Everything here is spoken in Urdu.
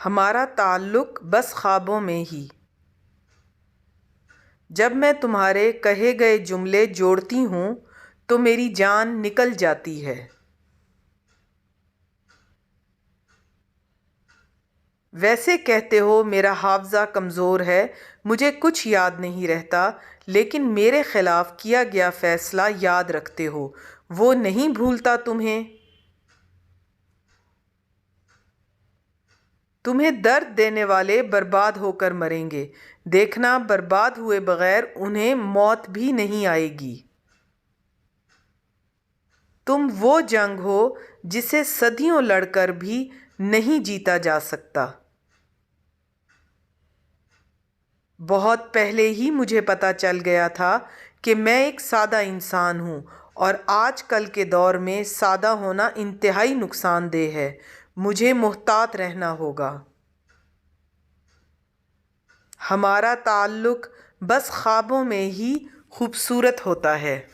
ہمارا تعلق بس خوابوں میں ہی۔ جب میں تمہارے کہے گئے جملے جوڑتی ہوں تو میری جان نکل جاتی ہے۔ ویسے کہتے ہو میرا حافظہ کمزور ہے، مجھے کچھ یاد نہیں رہتا، لیکن میرے خلاف کیا گیا فیصلہ یاد رکھتے ہو، وہ نہیں بھولتا تمہیں۔ تمہیں درد دینے والے برباد ہو کر مریں گے، دیکھنا برباد ہوئے بغیر انہیں موت بھی نہیں آئے گی۔ تم وہ جنگ ہو جسے صدیوں لڑ کر بھی نہیں جیتا جا سکتا۔ بہت پہلے ہی مجھے پتہ چل گیا تھا کہ میں ایک سادہ انسان ہوں، اور آج کل کے دور میں سادہ ہونا انتہائی نقصان دہ ہے۔ مجھے محتاط رہنا ہوگا۔ ہمارا تعلق بس خوابوں میں ہی خوبصورت ہوتا ہے۔